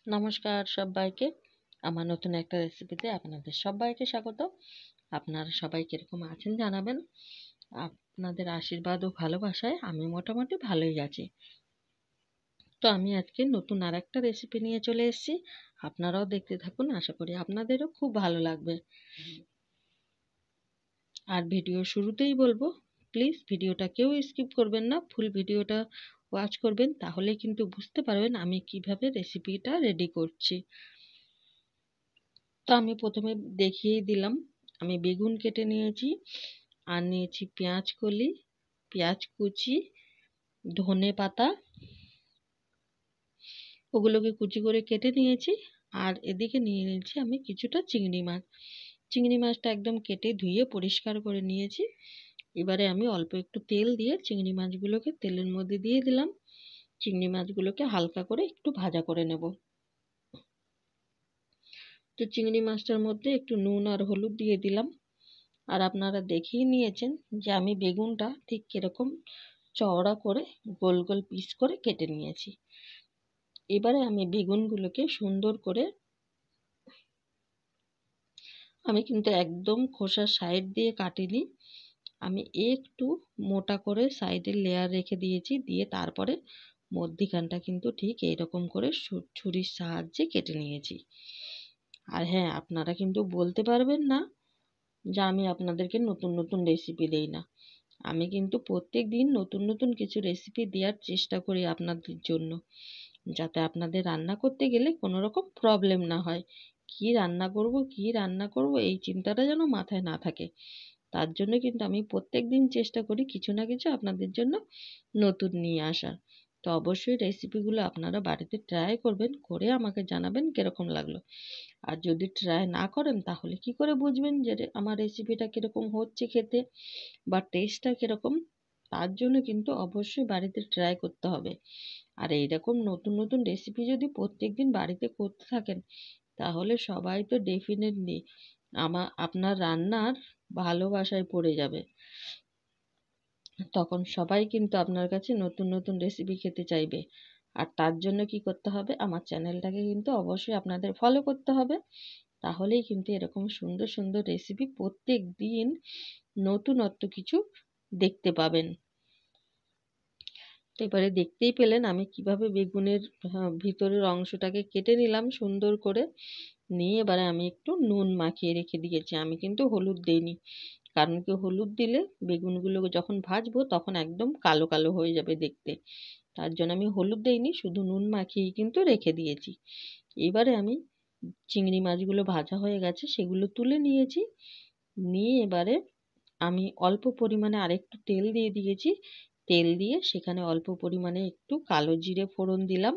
নমস্কার সবাইকে। আমার নতুন একটা রেসিপিতে আপনাদের সবাইকে স্বাগত। আপনারা সবাই কিরকম আছেন জানাবেন। আপনাদের আশীর্বাদ ও ভালোবাসায় আমি মোটামুটি ভালোই আছি। তো আমি আজকে নতুন আরেকটা রেসিপি নিয়ে চলে এসেছি। আপনারাও দেখতে থাকুন, আশা করি আপনাদেরও খুব ভালো লাগবে। আর ভিডিও শুরুতেই বলবো, প্লিজ ভিডিওটা কেউ স্কিপ করবেন না, ফুল ভিডিওটা ওয়াচ করবেন, তাহলে কিন্তু বুঝতে পারবেন আমি কিভাবে রেসিপিটা রেডি করছি। তো আমি প্রথমে দেখিয়েই দিলাম, আমি বেগুন কেটে নিয়েছি, আর নিয়েছি পেঁয়াজ কলি, পেঁয়াজ কুচি, ধনে পাতা, ওগুলোকে কুচি করে কেটে নিয়েছি। আর এদিকে নিয়ে নিয়েছি আমি কিছুটা চিংড়ি মাছ। চিংড়ি মাছটা একদম কেটে ধুয়ে পরিষ্কার করে নিয়েছি। এবারে আমি অল্প একটু তেল দিয়ে চিংড়ি মাছগুলোকে তেলের মধ্যে দিয়ে দিলাম। চিংড়ি মাছগুলোকে হালকা করে একটু ভাজা করে নেব। তো চিংড়ি মাছটার মধ্যে একটু নুন আর হলুদ দিয়ে দিলাম। আর আপনারা দেখেই নিয়েছেন যে আমি বেগুনটা ঠিক কিরকম চওড়া করে গোল গোল পিস করে কেটে নিয়েছি। এবারে আমি বেগুনগুলোকে সুন্দর করে, আমি কিন্তু একদম খোসার সাইড দিয়ে কাটিনি, আমি একটু মোটা করে সাইডের লেয়ার রেখে দিয়েছি, দিয়ে তারপরে মধ্যিখানটা কিন্তু ঠিক এইরকম করে ছুরির সাহায্যে কেটে নিয়েছি। আর হ্যাঁ, আপনারা কিন্তু বলতে পারবেন না যে আমি আপনাদেরকে নতুন নতুন রেসিপি দেই না। আমি কিন্তু প্রত্যেক দিন নতুন নতুন কিছু রেসিপি দেওয়ার চেষ্টা করি আপনাদের জন্য, যাতে আপনাদের রান্না করতে গেলে কোনো রকম প্রবলেম না হয়। কি রান্না করব কি রান্না করব এই চিন্তাটা যেন মাথায় না থাকে। তার জন্য কিন্তু আমি প্রত্যেক দিন চেষ্টা করি কিছু না কিছু আপনাদের জন্য নতুন নিয়ে আসার। তো অবশ্যই রেসিপিগুলো আপনারা বাড়িতে ট্রাই করবেন, করে আমাকে জানাবেন কিরকম লাগলো। আর যদি ট্রাই না করেন তাহলে কি করে বুঝবেন যে আমার রেসিপিটা কিরকম হচ্ছে খেতে বা টেস্টটা কিরকম। তার জন্য কিন্তু অবশ্যই বাড়িতে ট্রাই করতে হবে। আর এইরকম নতুন নতুন রেসিপি যদি প্রত্যেকদিন বাড়িতে করতে থাকেন, তাহলে সবাই তো ডেফিনেটলি আপনার রান্নার ভালোবাসায় পড়ে যাবে। তখন সবাই কিন্তু আপনার কাছে নতুন নতুন রেসিপি খেতে চাইবে। আর তার জন্য কি করতে হবে, আমার চ্যানেলটাকে কিন্তু অবশ্যই আপনাদের ফলো করতে হবে। তাহলেই কিন্তু এরকম সুন্দর সুন্দর রেসিপি প্রত্যেক দিন নতুনত্ব কিছু দেখতে পাবেন। তো এবারে দেখতেই পেলেন আমি কিভাবে বেগুনের ভিতরের অংশটাকে কেটে নিলাম সুন্দর করে নিয়ে। এবারে আমি একটু নুন মাখিয়ে রেখে দিয়েছি, আমি কিন্তু হলুদ দিইনি। কারণ কি, হলুদ দিলে বেগুনগুলো যখন ভাজবো তখন একদম কালো কালো হয়ে যাবে দেখতে। তার জন্য আমি হলুদ দিইনি, শুধু নুন মাখিয়েই কিন্তু রেখে দিয়েছি। এবারে আমি চিংড়ি মাছগুলো ভাজা হয়ে গেছে সেগুলো তুলে নিয়েছি। নিয়ে এবারে আমি অল্প পরিমাণে আরেকটু তেল দিয়ে দিয়েছি। তেল দিয়ে সেখানে অল্প পরিমাণে একটু কালো জিরে ফোড়ন দিলাম।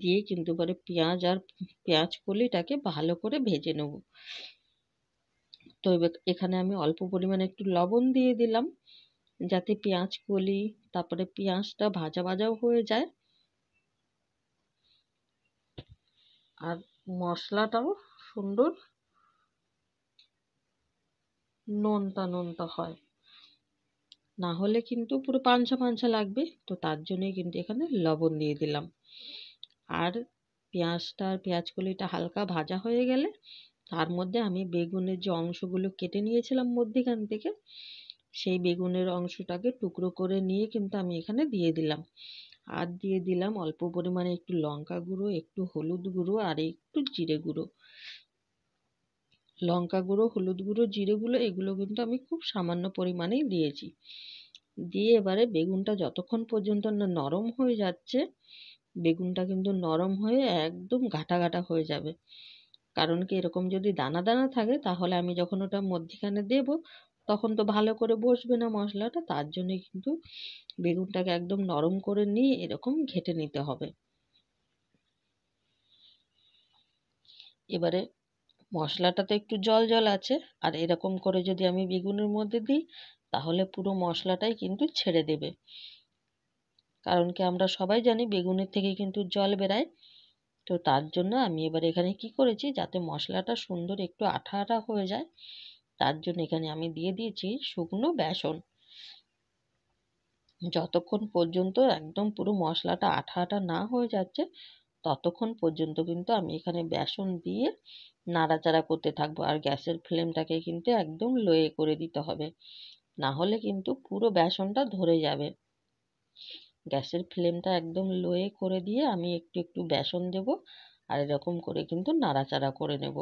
দিয়ে কিন্তু এবারে পেঁয়াজ আর পেঁয়াজ কলিটাকে ভালো করে ভেজে নেব। তো এবার এখানে আমি অল্প পরিমাণে একটু লবণ দিয়ে দিলাম, যাতে পেঁয়াজ কলি তারপরে পেঁয়াজটা ভাজা ভাজাও হয়ে যায় আর মশলাটাও সুন্দর নোনতা নোনতা হয়। না হলে কিন্তু পুরো পাঞ্চা পাঞ্চা লাগবে। তো তার জন্যই কিন্তু এখানে লবণ দিয়ে দিলাম। আর পেঁয়াজটা আর পেঁয়াজ কলিটা হালকা ভাজা হয়ে গেলে তার মধ্যে আমি বেগুনের যে অংশগুলো কেটে নিয়েছিলাম মধ্যিখান থেকে, সেই বেগুনের অংশটাকে টুকরো করে নিয়ে কিন্তু আমি এখানে দিয়ে দিলাম। আর দিয়ে দিলাম অল্প পরিমাণে একটু লঙ্কা গুঁড়ো, একটু হলুদ গুঁড়ো আর একটু জিরে গুঁড়ো। লঙ্কা গুঁড়ো, হলুদ গুঁড়ো, জিরে গুঁড়ো এগুলো কিন্তু আমি খুব সামান্য পরিমাণেই দিয়েছি। দিয়ে এবারে বেগুনটা যতক্ষণ পর্যন্ত না নরম হয়ে যাচ্ছে, বেগুনটা কিন্তু নরম হয়ে একদম ঘাটা ঘাটা হয়ে যাবে। কারণ কি, এরকম যদি দানা দানা থাকে তাহলে আমি যখন ওটা মধ্যিখানে দেব তখন তো ভালো করে বসবে না মশলাটা। তার জন্য কিন্তু বেগুনটাকে একদম নরম করে নিয়ে এরকম ঘেটে নিতে হবে। এবারে মশলাটা তো একটু জল জল আছে, আর এরকম করে যদি আমি বেগুনের মধ্যে দিই তাহলে পুরো মশলাটাই কিন্তু ছেড়ে দেবে। কারণ কি, আমরা সবাই জানি বেগুনের থেকে কিন্তু জল বেরায়। তো তার জন্য আমি এবার এখানে কি করেছি, যাতে মশলাটা সুন্দর একটু আঠা আঠা হয়ে যায়, তার জন্য এখানে আমি দিয়ে দিয়েছি শুকনো বেসন। যতক্ষণ পর্যন্ত একদম পুরো মশলাটা আঠা আঠা না হয়ে যাচ্ছে ততক্ষণ পর্যন্ত কিন্তু আমি এখানে বেসন দিয়ে নাড়াচাড়া করতে থাকবো। আর গ্যাসের ফ্লেমটাকে কিন্তু একদম লোয়ে করে দিতে হবে, না হলে কিন্তু পুরো বেসনটা ধরে যাবে। গ্যাসের ফ্লেমটা একদম লোয়ে করে দিয়ে আমি একটু একটু বেসন দেব, আর এরকম করে কিন্তু নাড়াচাড়া করে নেব।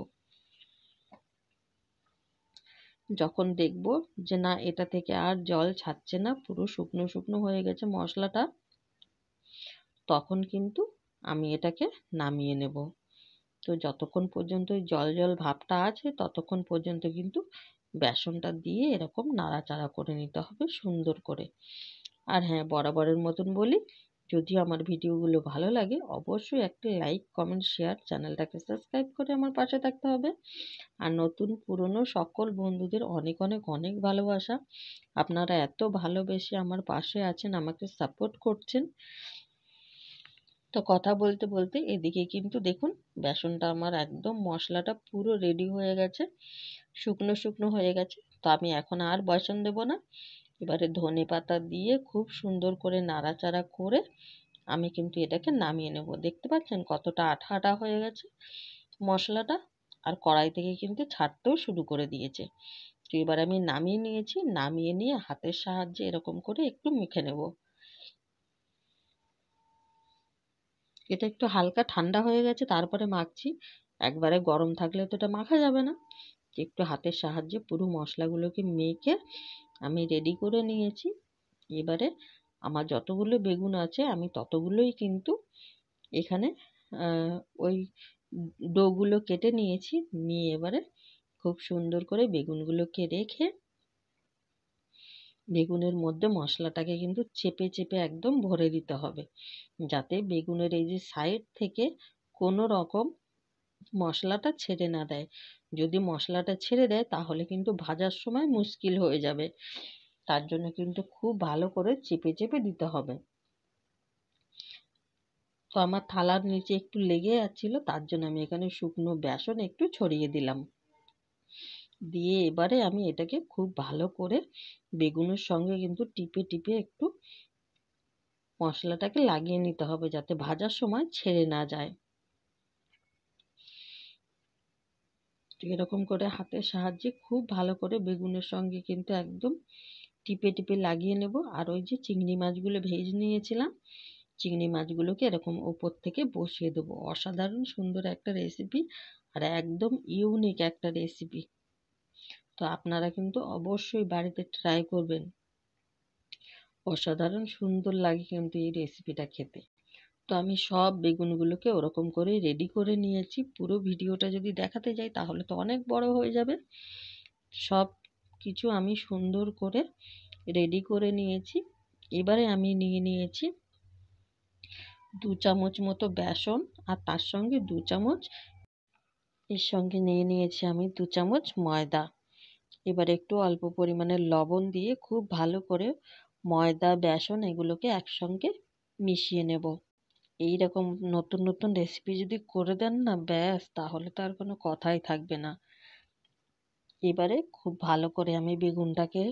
যখন দেখব যে না এটা থেকে আর জল ছাড়ছে না, পুরো শুকনো শুকনো হয়ে গেছে মশলাটা, তখন কিন্তু আমি এটাকে নামিয়ে নেব। তো যতক্ষণ পর্যন্ত জল জল ভাবটা আছে ততক্ষণ পর্যন্ত কিন্তু বেসনটা দিয়ে এরকম নাড়াচাড়া করে নিতে হবে সুন্দর করে। আর হ্যাঁ, বরাবরের মতন বলি, যদি আমার ভিডিওগুলো ভালো লাগে অবশ্যই একটা লাইক, কমেন্ট, শেয়ার, চ্যানেলটাকে সাবস্ক্রাইব করে আমার পাশে থাকতে হবে। আর নতুন পুরনো সকল বন্ধুদের অনেক অনেক অনেক ভালোবাসা। আপনারা এত ভালোবেসে আমার পাশে আছেন, আমাকে সাপোর্ট করছেন। তো কথা বলতে বলতে এদিকে কিন্তু দেখুন বেসনটা আমার একদম মশলাটা পুরো রেডি হয়ে গেছে, শুকনো শুকনো হয়ে গেছে। তো আমি এখন আর বেসন দেবো না। এবারে ধনে পাতা দিয়ে খুব সুন্দর করে নাড়াচাড়া করে আমি কিন্তু এটাকে নামিয়ে নেব। দেখতে পাচ্ছেন কতটা আঠা আঠা হয়ে গেছে মশলাটা, আর কড়াই থেকে কিন্তু ছাড়তেও শুরু করে দিয়েছে। তো এবার আমি নামিয়ে নিয়েছি, নামিয়ে নিয়ে হাতের সাহায্যে এরকম করে একটু মেখে নেব। এটা একটু হালকা ঠান্ডা হয়ে গেছে তারপরে মাখছি, একবারে গরম থাকলে তো এটা মাখা যাবে না। একটু হাতের সাহায্যে পুরো মশলাগুলোকে মেখে আমি রেডি করে নিয়েছি। এবারে আমার যতগুলো বেগুন আছে আমি ততগুলোই কিন্তু এখানে ওই ডোগুলো কেটে নিয়েছি। নিয়ে এবারে খুব সুন্দর করে বেগুনগুলোকে রেখে বেগুনের মধ্যে মশলাটাকে কিন্তু চেপে চেপে একদম ভরে দিতে হবে, যাতে বেগুনের এই যে সাইড থেকে কোনো রকম মশলাটা ছেড়ে না দেয়। যদি মশলাটা ছেড়ে দেয় তাহলে কিন্তু ভাজার সময় মুশকিল হয়ে যাবে। তার জন্য কিন্তু খুব ভালো করে চেপে চেপে দিতে হবে। তো আমার থালার নিচে একটু লেগে যাচ্ছিল, তার জন্য আমি এখানে শুকনো বেসন একটু ছড়িয়ে দিলাম। দিয়ে এবারে আমি এটাকে খুব ভালো করে বেগুনের সঙ্গে কিন্তু টিপে টিপে একটু মশলাটাকে লাগিয়ে নিতে হবে, যাতে ভাজার সময় ছেড়ে না যায়। এরকম করে হাতের সাহায্যে খুব ভালো করে বেগুনের সঙ্গে কিন্তু একদম টিপে টিপে লাগিয়ে নেব। আর ওই যে চিংড়ি মাছগুলো ভেজে নিয়েছিলাম, চিংড়ি মাছগুলোকে এরকম ওপর থেকে বসিয়ে দেবো। অসাধারণ সুন্দর একটা রেসিপি, আর একদম ইউনিক একটা রেসিপি। তো আপনারা কিন্তু অবশ্যই বাড়িতে ট্রাই করবেন। অসাধারণ সুন্দর লাগে কিন্তু এই রেসিপিটা খেতে। তো আমি সব বেগুনগুলোকে ওরকম করে রেডি করে নিয়েছি। পুরো ভিডিওটা যদি দেখাতে যাই তাহলে তো অনেক বড় হয়ে যাবে। সব কিছু আমি সুন্দর করে রেডি করে নিয়েছি। এবারে আমি নিয়ে নিয়েছি 2 চামচ মতো বেসন, আর তার সঙ্গে 2 চামচ এর সঙ্গে নিয়ে নিয়েছি আমি 2 চামচ ময়দা। এবার একটু অল্প পরিমাণে লবণ দিয়ে খুব ভালো করে ময়দা বেসন এগুলোকে একসঙ্গে মিশিয়ে নেব। এই রকম নতুন নতুন রেসিপি যদি করে দেন না ব্যাস, তাহলে তো আর কোনো কথাই থাকবে না। এবারে খুব ভালো করে আমি বেগুনটাকে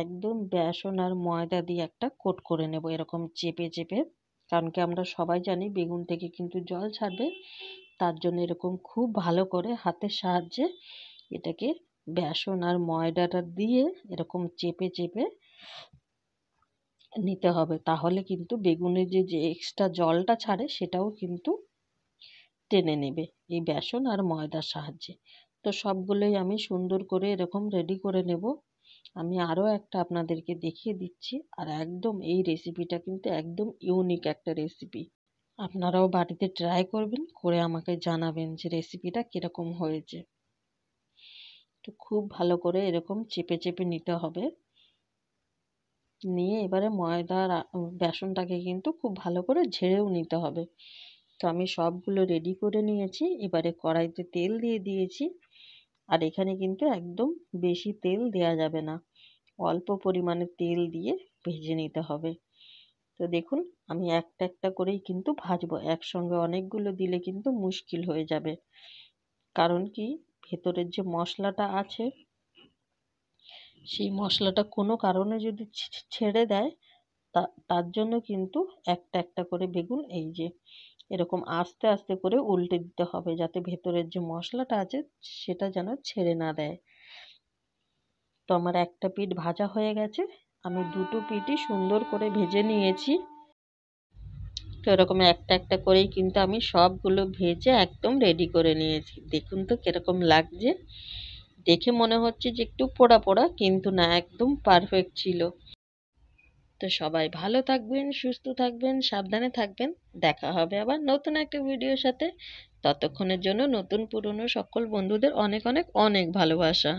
একদম বেসন আর ময়দা দিয়ে একটা কোট করে নেব এরকম চেপে চেপে। কারণ কি আমরা সবাই জানি বেগুন থেকে কিন্তু জল ছাড়বে, তার জন্য এরকম খুব ভালো করে হাতের সাহায্যে এটাকে বেসন আর ময়দাটা দিয়ে এরকম চেপে চেপে নিতে হবে। তাহলে কিন্তু বেগুনের যে যে এক্সট্রা জলটা ছাড়ে সেটাও কিন্তু টেনে নেবে এই বেসন আর ময়দার সাহায্যে। তো সবগুলোই আমি সুন্দর করে এরকম রেডি করে নেব। আমি আরও একটা আপনাদেরকে দেখিয়ে দিচ্ছি। আর একদম এই রেসিপিটা কিন্তু একদম ইউনিক একটা রেসিপি। আপনারাও বাড়িতে ট্রাই করবেন, করে আমাকে জানাবেন যে রেসিপিটা কীরকম হয়েছে। তো খুব ভালো করে এরকম চেপে চেপে নিতে হবে। নিয়ে এবারে ময়দা আর বেসনটাকে কিন্তু খুব ভালো করে ঝেড়েও নিতে হবে। তো আমি সবগুলো রেডি করে নিয়েছি। এবারে কড়াইতে তেল দিয়ে দিয়েছি। আর এখানে কিন্তু একদম বেশি তেল দেয়া যাবে না, অল্প পরিমাণে তেল দিয়ে ভেজে নিতে হবে। তো দেখুন আমি একটা একটা করেই কিন্তু ভাজবো, একসঙ্গে অনেকগুলো দিলে কিন্তু মুশকিল হয়ে যাবে। কারণ কি ভেতরের যে মশলাটা আছে সেই মশলাটা কোনো কারণে যদি ছেড়ে দেয় তার জন্য কিন্তু একটা একটা করে বেগুন এই যে এরকম আস্তে আস্তে করে উল্টে দিতে হবে, যাতে ভেতরের যে মশলাটা আছে সেটা যেন ছেড়ে না দেয়। তো আমার একটা পিঠ ভাজা হয়ে গেছে, আমি দুটো পিঠই সুন্দর করে ভেজে নিয়েছি। তো এরকম একটা একটা করেই কিন্তু আমি সবগুলো ভেজে একদম রেডি করে নিয়েছি। দেখুন তো কিরকম লাগছে, দেখে মনে হচ্ছে যে একটু পোড়া পোড়া, কিন্তু না, একদম পারফেক্ট ছিল। তো সবাই ভালো থাকবেন, সুস্থ থাকবেন, সাবধানে থাকবেন। দেখা হবে আবার নতুন একটা ভিডিওর সাথে। ততক্ষণের জন্য নতুন পুরনো সকল বন্ধুদের অনেক অনেক অনেক ভালোবাসা।